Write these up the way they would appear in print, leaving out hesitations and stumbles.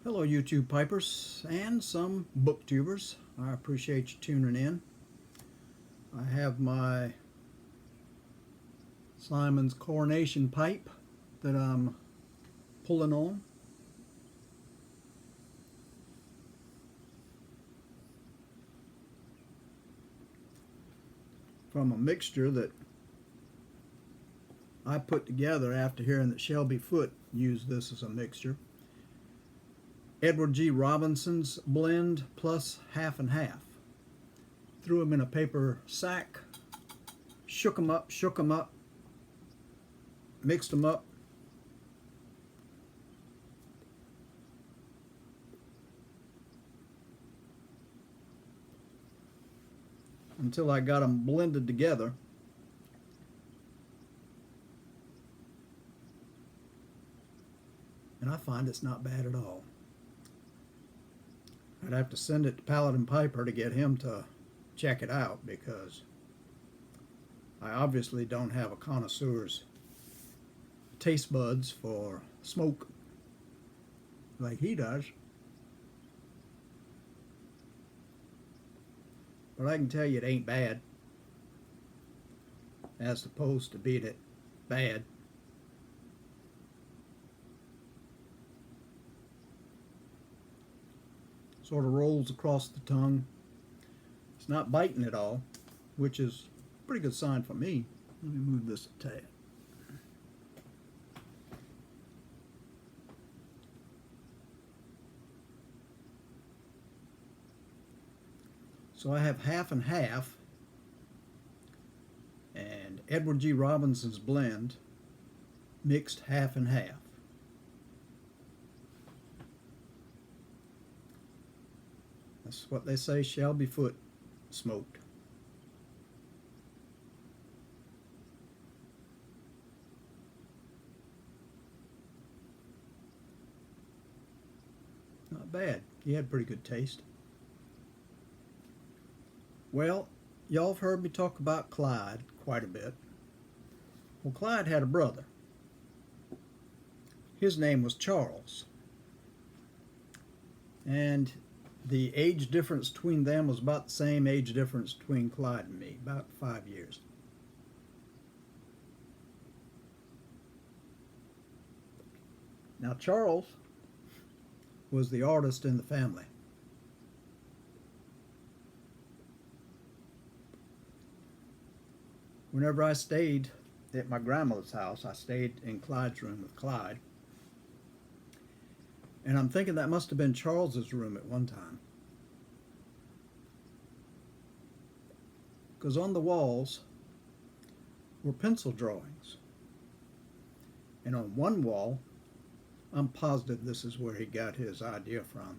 Hello, YouTube Pipers and some booktubers. I appreciate you tuning in. I have my Simon's Coronation pipe that I'm pulling on. From a mixture that I put together after hearing that Shelby Foote used this as a mixture. Edward G. Robinson's blend plus half and half. Threw them in a paper sack, shook them up, mixed them up. Until I got them blended together. And I find it's not bad at all. I'd have to send it to Paladin Piper to get him to check it out because I obviously don't have a connoisseur's taste buds for smoke like he does. But I can tell you it ain't bad, as opposed to being it bad. Sort of rolls across the tongue. It's not biting at all, which is a pretty good sign for me. Let me move this a tad. So I have half and half, and Edward G. Robinson's blend mixed half and half. That's what they say Shelby Foote smoked. Not bad. He had pretty good taste. Well, y'all have heard me talk about Clyde quite a bit. Well, Clyde had a brother. His name was Charles. And the age difference between them was about the same age difference between Clyde and me, about 5 years. Now, Charles was the artist in the family. Whenever I stayed at my grandmother's house, I stayed in Clyde's room with Clyde. And I'm thinking that must have been Charles's room at one time. Because on the walls were pencil drawings. And on one wall, I'm positive this is where he got his idea from,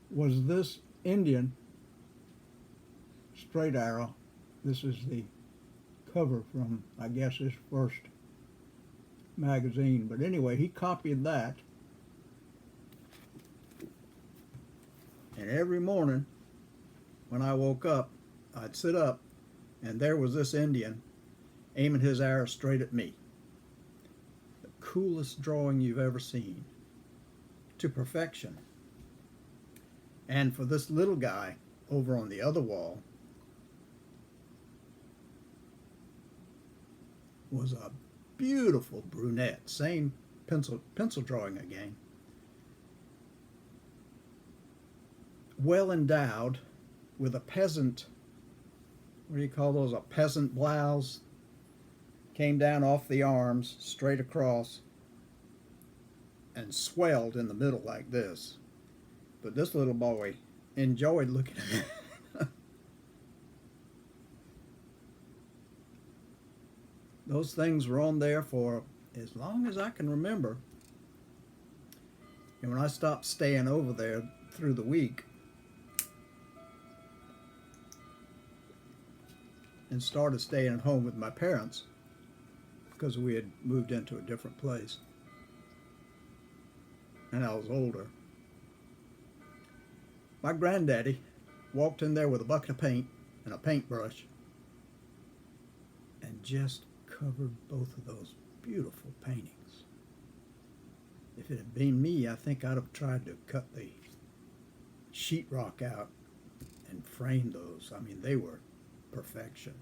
was this Indian straight arrow. This is the cover from, I guess, his first magazine. But anyway, he copied that. And every morning when I woke up, I'd sit up and there was this Indian aiming his arrow straight at me. The coolest drawing you've ever seen, to perfection. And for this little guy over on the other wall was a beautiful brunette, same pencil drawing again, well endowed with a peasant, what do you call those, a peasant blouse, came down off the arms straight across and swelled in the middle like this. But this little boy enjoyed looking at it. Those things were on there for as long as I can remember. And when I stopped staying over there through the week and started staying at home with my parents because we had moved into a different place and I was older, my granddaddy walked in there with a bucket of paint and a paintbrush and just covered both of those beautiful paintings. If it had been me, I think I'd have tried to cut the sheetrock out and frame those. I mean, they were perfection.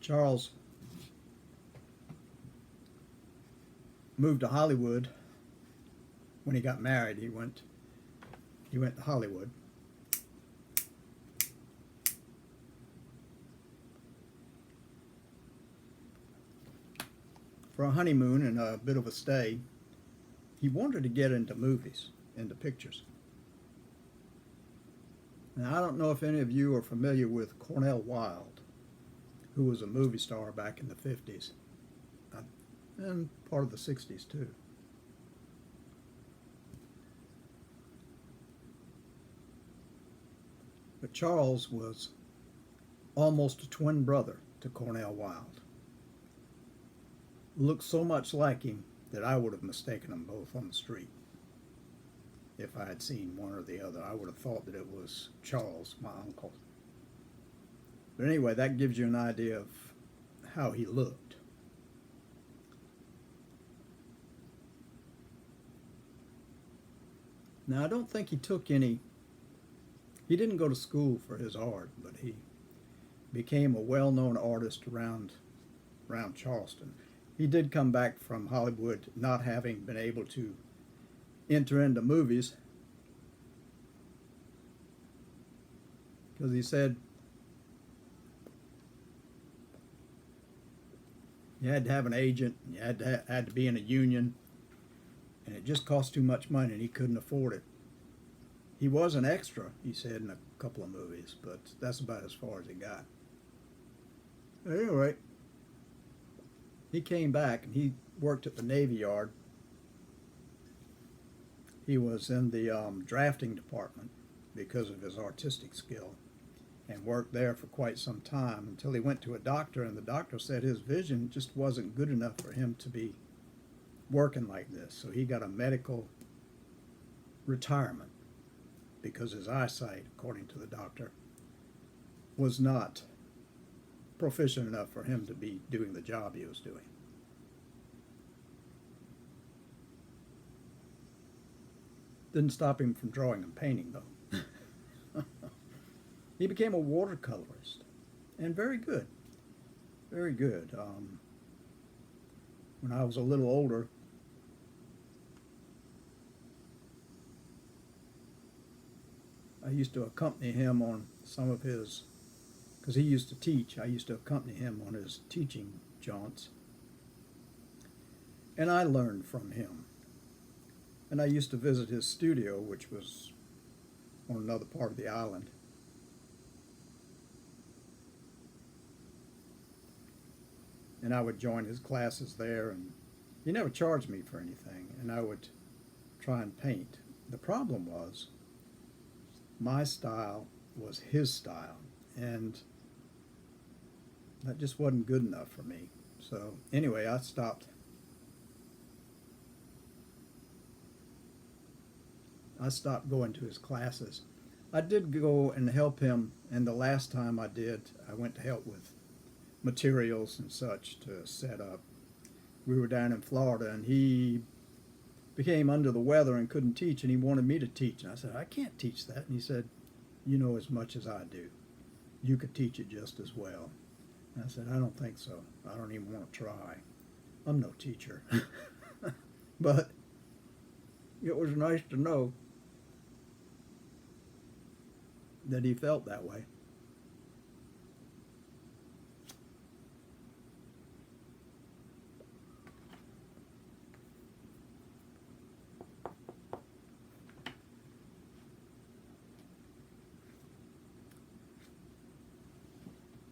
Charles moved to Hollywood when he got married. He went to Hollywood. For a honeymoon and a bit of a stay. He wanted to get into movies, into pictures. Now, I don't know if any of you are familiar with Cornell Wilde, who was a movie star back in the 50s and part of the 60s too. But Charles was almost a twin brother to Cornell Wilde. Looked so much like him that I would have mistaken them both on the street. If I had seen one or the other, I would have thought that it was Charles, my uncle. But anyway, that gives you an idea of how he looked. Now, I don't think he didn't go to school for his art, but he became a well-known artist around Charleston. He did come back from Hollywood not having been able to enter into movies because he said you had to have an agent, you had to be in a union, and it just cost too much money and he couldn't afford it. He was an extra, he said, in a couple of movies, but that's about as far as he got. At any rate, he came back and he worked at the Navy Yard. He was in the drafting department because of his artistic skill and worked there for quite some time until he went to a doctor, and the doctor said his vision just wasn't good enough for him to be working like this. So he got a medical retirement because his eyesight, according to the doctor, was not proficient enough for him to be doing the job he was doing. Didn't stop him from drawing and painting, though. He became a watercolorist, and very good, very good. When I was a little older, I used to accompany him on some of his, because he used to teach, I used to accompany him on his teaching jaunts. And I learned from him. And I used to visit his studio, which was on another part of the island. And I would join his classes there, and he never charged me for anything, and I would try and paint. The problem was, my style was his style, and that just wasn't good enough for me. So anyway, I stopped going to his classes. I did go and help him, and the last time I did, I went to help with materials and such to set up. We were down in Florida, and he became under the weather and couldn't teach, and he wanted me to teach. And I said, I can't teach that. And he said, you know as much as I do. You could teach it just as well. And I said, I don't think so. I don't even want to try. I'm no teacher. But it was nice to know that he felt that way.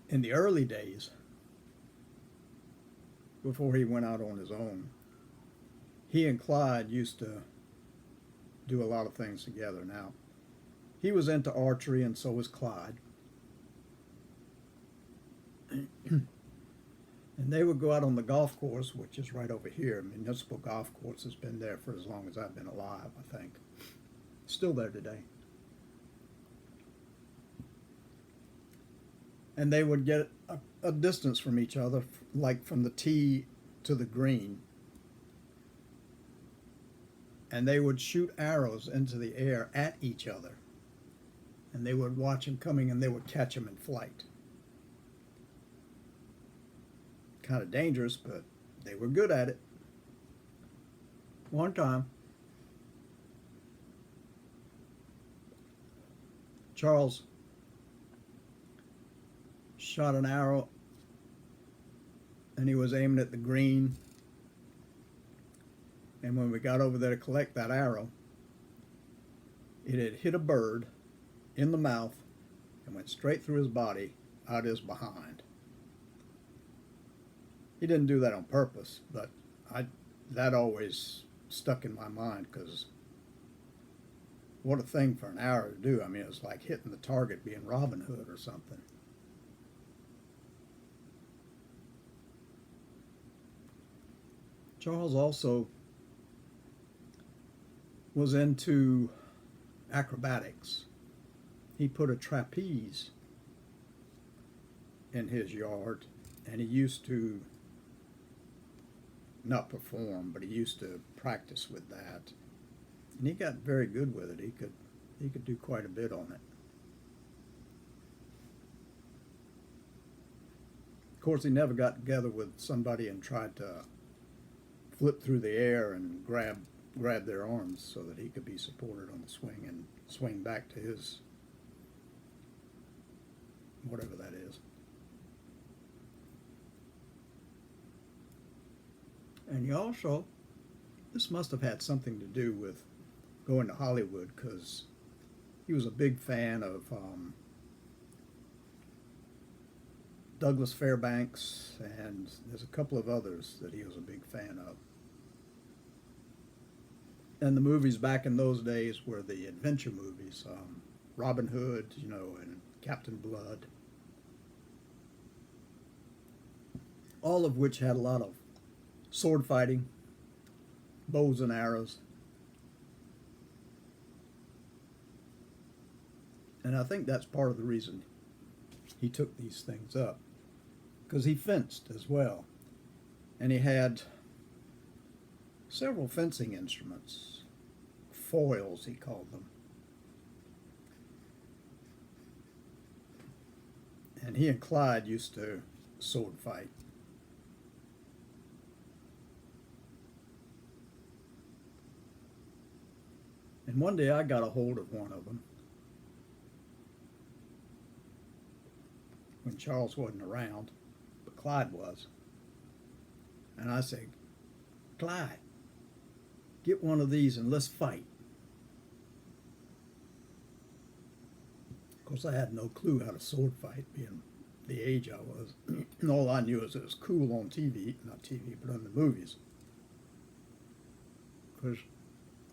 In the early days, before he went out on his own, he and Clyde used to do a lot of things together. Now, he was into archery, and so was Clyde. And they would go out on the golf course, which is right over here. Municipal golf course has been there for as long as I've been alive, I think. Still there today. and they would get a distance from each other, like from the tee to the green, and they would shoot arrows into the air at each other, and they would watch them coming, and they would catch them in flight. Kind of dangerous, but they were good at it. One time, Charles shot an arrow, and he was aiming at the green, and when we got over there to collect that arrow, it had hit a bird in the mouth and went straight through his body, out his behind. He didn't do that on purpose, but that always stuck in my mind, because what a thing for an arrow to do. I mean, it was like hitting the target, being Robin Hood or something. Charles also was into acrobatics. He put a trapeze in his yard, and he used to not perform, but he used to practice with that. And he got very good with it. He could do quite a bit on it. Of course, he never got together with somebody and tried to flip through the air and grab their arms so that he could be supported on the swing and swing back to his whatever that is. And he also, this must have had something to do with going to Hollywood, because he was a big fan of Douglas Fairbanks, and there's a couple of others that he was a big fan of. And the movies back in those days were the adventure movies, Robin Hood, and Captain Blood, all of which had a lot of sword fighting, bows and arrows. And I think that's part of the reason he took these things up, because he fenced as well. And he had several fencing instruments, foils he called them. And he and Clyde used to sword fight. And one day I got a hold of one of them when Charles wasn't around, but Clyde was. And I said, Clyde, get one of these and let's fight. Of course, I had no clue how to sword fight, being the age I was. And all I knew is it was cool on TV, not TV, but on the movies. Because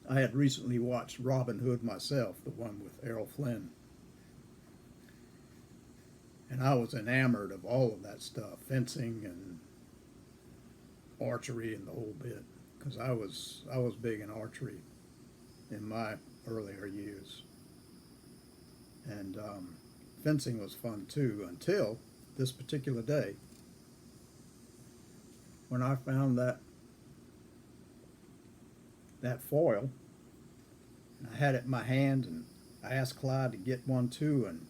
I had recently watched Robin Hood myself, the one with Errol Flynn. And I was enamored of all of that stuff, fencing and archery and the whole bit, because I was big in archery in my earlier years. And fencing was fun too, until this particular day when I found that foil, and I had it in my hand, and I asked Clyde to get one too, and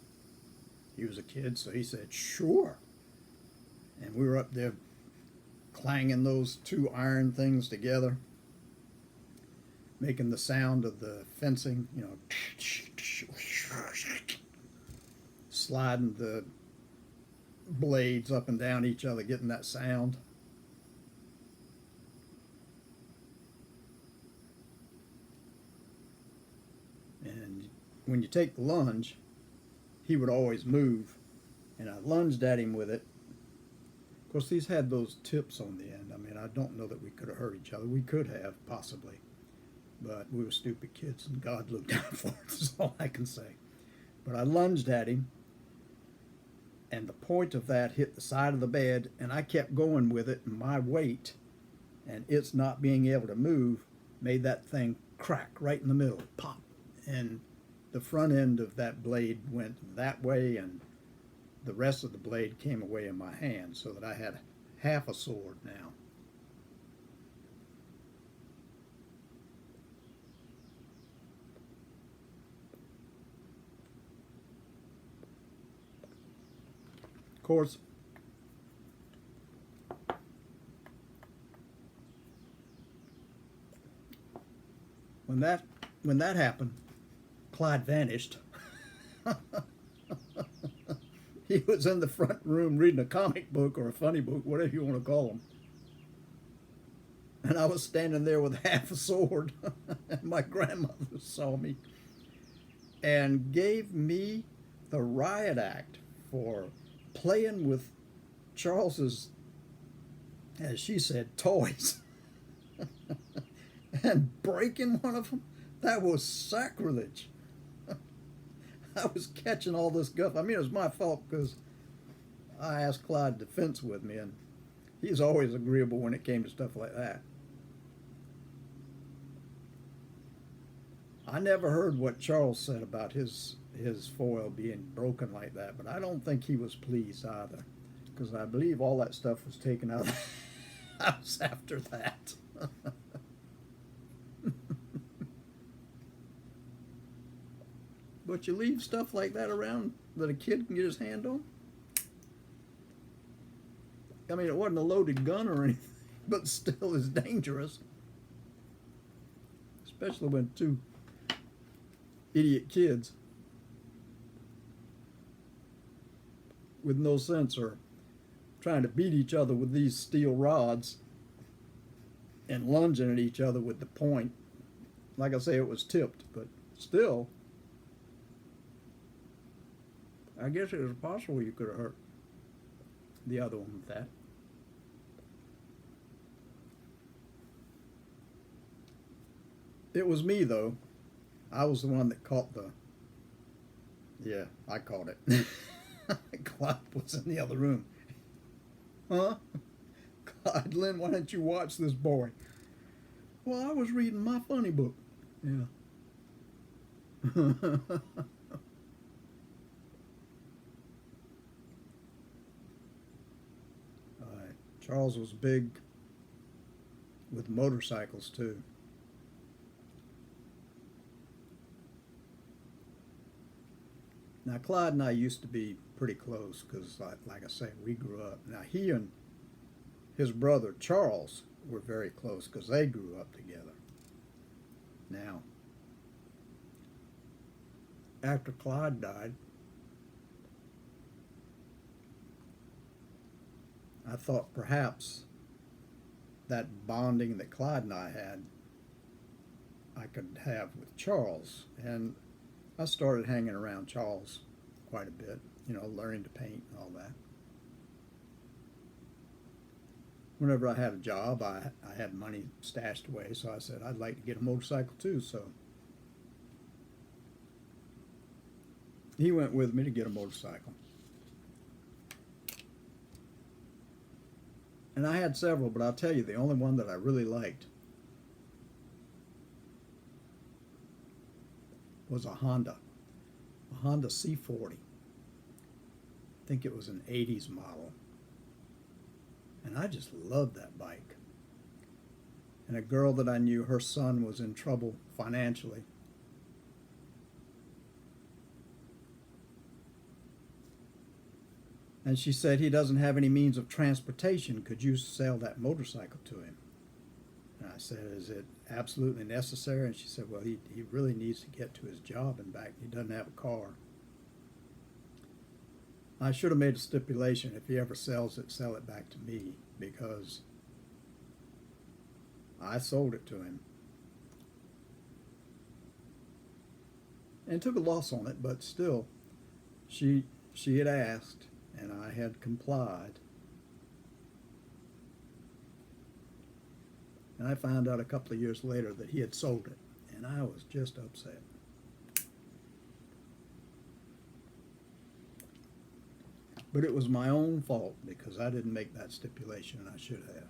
he was a kid, so he said, sure. And we were up there clanging those two iron things together, making the sound of the fencing, sliding the blades up and down each other, getting that sound. And when you take the lunge, he would always move, and I lunged at him with it. Of course, these had those tips on the end. I mean, I don't know that we could have hurt each other. We could have, possibly. But we were stupid kids, and God looked out for us, is all I can say. But I lunged at him, and the point of that hit the side of the bed, and I kept going with it, and my weight and it's not being able to move made that thing crack right in the middle, pop. And the front end of that blade went that way, and the rest of the blade came away in my hand so that I had half a sword now. Of course, when that happened, Clyde vanished. He was in the front room reading a comic book or a funny book, whatever you want to call them. And I was standing there with half a sword. And my grandmother saw me and gave me the riot act for playing with Charles's, as she said, toys. And breaking one of them. That was sacrilege. I was catching all this guff. I mean, it was my fault because I asked Clyde to fence with me, and he's always agreeable when it came to stuff like that. I never heard what Charles said about his foil being broken like that, but I don't think he was pleased either, because I believe all that stuff was taken out of the house after that. But you leave stuff like that around that a kid can get his hand on? I mean, it wasn't a loaded gun or anything, but still is dangerous. Especially when two idiot kids with no sense are trying to beat each other with these steel rods and lunging at each other with the point. Like I say, it was tipped, but still, I guess it was possible you could have hurt the other one with that. It was me, though. I was the one that caught the... Yeah, I caught it. Clyde was in the other room. Huh? Clyde, Lynn, why don't you watch this boy? Well, I was reading my funny book. Yeah. Charles was big with motorcycles too. Now Clyde and I used to be pretty close because, like I say, we grew up. Now he and his brother Charles were very close because they grew up together. Now, after Clyde died, I thought perhaps that bonding that Clyde and I had, I could have with Charles. And I started hanging around Charles quite a bit, you know, learning to paint and all that. Whenever I had a job, I had money stashed away, so I said I'd like to get a motorcycle too. So he went with me to get a motorcycle. And I had several, but I'll tell you, the only one that I really liked was a Honda C40. I think it was an 80s model. And I just loved that bike. And a girl that I knew, her son was in trouble financially. And she said, he doesn't have any means of transportation. Could you sell that motorcycle to him? And I said, is it absolutely necessary? And she said, well, he really needs to get to his job and back. He doesn't have a car. I should have made a stipulation, if he ever sells it, sell it back to me, because I sold it to him. And took a loss on it, but still, she had asked, and I had complied. And I found out a couple of years later that he had sold it, and I was just upset. But it was my own fault because I didn't make that stipulation, and I should have.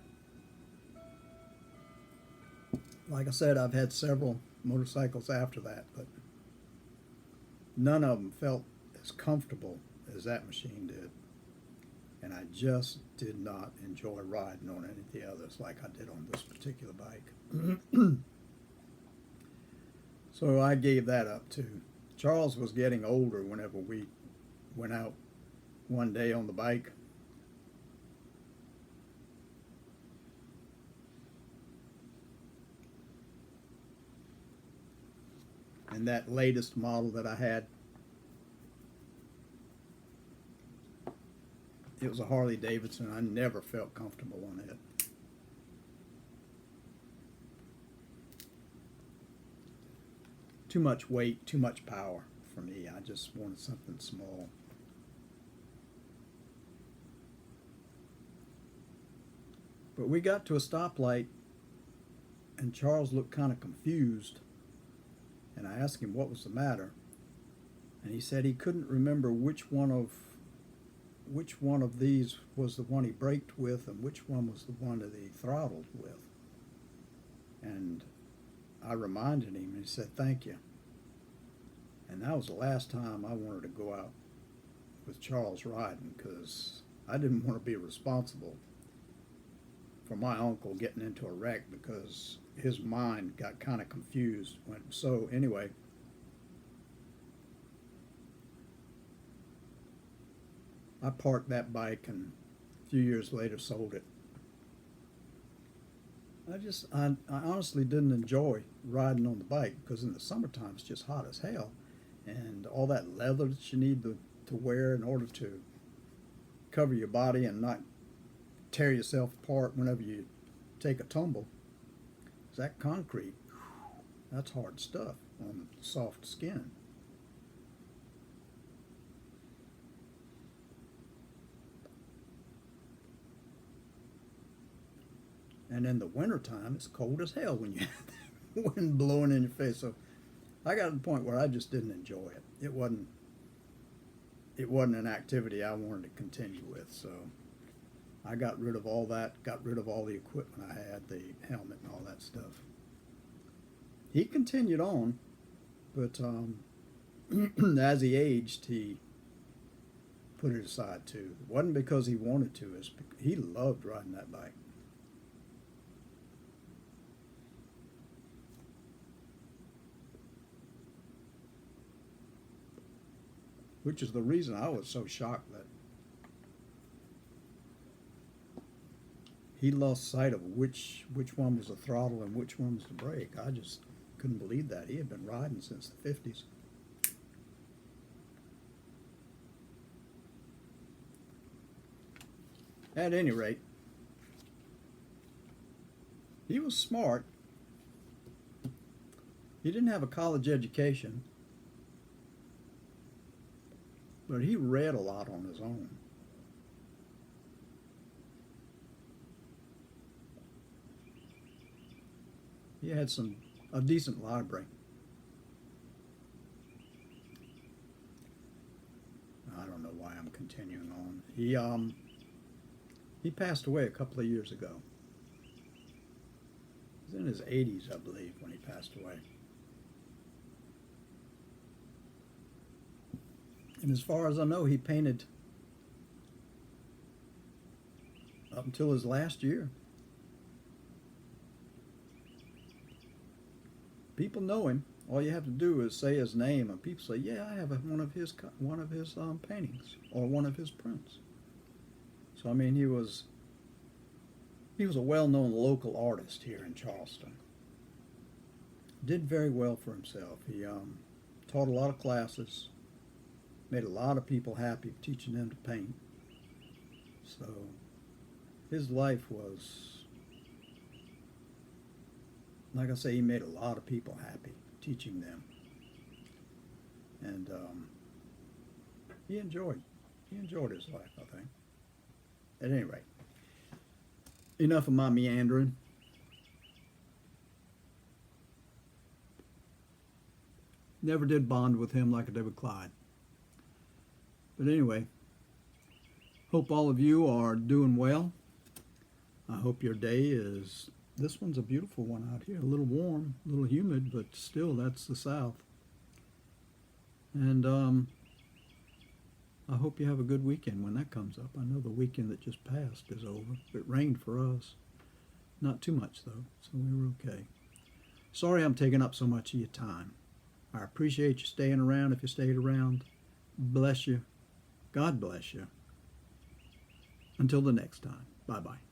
Like I said, I've had several motorcycles after that, but none of them felt as comfortable as that machine did. And I just did not enjoy riding on any of the others like I did on this particular bike. So I gave that up too. Charles was getting older whenever we went out one day on the bike. And that latest model that I had, it was a Harley Davidson. I never felt comfortable on it. Too much weight, too much power for me. I just wanted something small. But we got to a stoplight and Charles looked kind of confused. And I asked him what was the matter. And he said he couldn't remember which one of these was the one he braked with and which one was the one that he throttled with. And I reminded him, and he said, "Thank you." And that was the last time I wanted to go out with Charles riding, because I didn't want to be responsible for my uncle getting into a wreck because his mind got kind of confused. So anyway, I parked that bike and a few years later sold it. I honestly didn't enjoy riding on the bike because in the summertime it's just hot as hell, and all that leather that you need to wear in order to cover your body and not tear yourself apart whenever you take a tumble. That concrete, that's hard stuff on soft skin. And in the wintertime, it's cold as hell when you have the wind blowing in your face. So I got to the point where I just didn't enjoy it. It wasn't an activity I wanted to continue with. So I got rid of all that, got rid of all the equipment I had, the helmet and all that stuff. He continued on, but as he aged, he put it aside too. It wasn't because he wanted to, it's because he loved riding that bike. Which is the reason I was so shocked that he lost sight of which one was the throttle and which one was the brake. I just couldn't believe that. He had been riding since the 50s. At any rate, he was smart. He didn't have a college education, but he read a lot on his own. He had a decent library. I don't know why I'm continuing on. He passed away a couple of years ago. He was in his 80s, I believe, when he passed away. And as far as I know, he painted up until his last year. People know him. All you have to do is say his name, and people say, "Yeah, I have one of his paintings or one of his prints." So I mean, he was a well-known local artist here in Charleston. Did very well for himself. He taught a lot of classes, made a lot of people happy teaching them to paint. So his life was, like I say, he made a lot of people happy teaching them. And he enjoyed his life, I think. At any rate, enough of my meandering. Never did bond with him like I did with Clyde. But anyway, hope all of you are doing well. I hope your day is, this one's a beautiful one out here. A little warm, a little humid, but still, that's the South. And I hope you have a good weekend when that comes up. I know the weekend that just passed is over. It rained for us. Not too much, though, so we were okay. Sorry I'm taking up so much of your time. I appreciate you staying around if you stayed around. Bless you. God bless you. Until the next time. Bye-bye.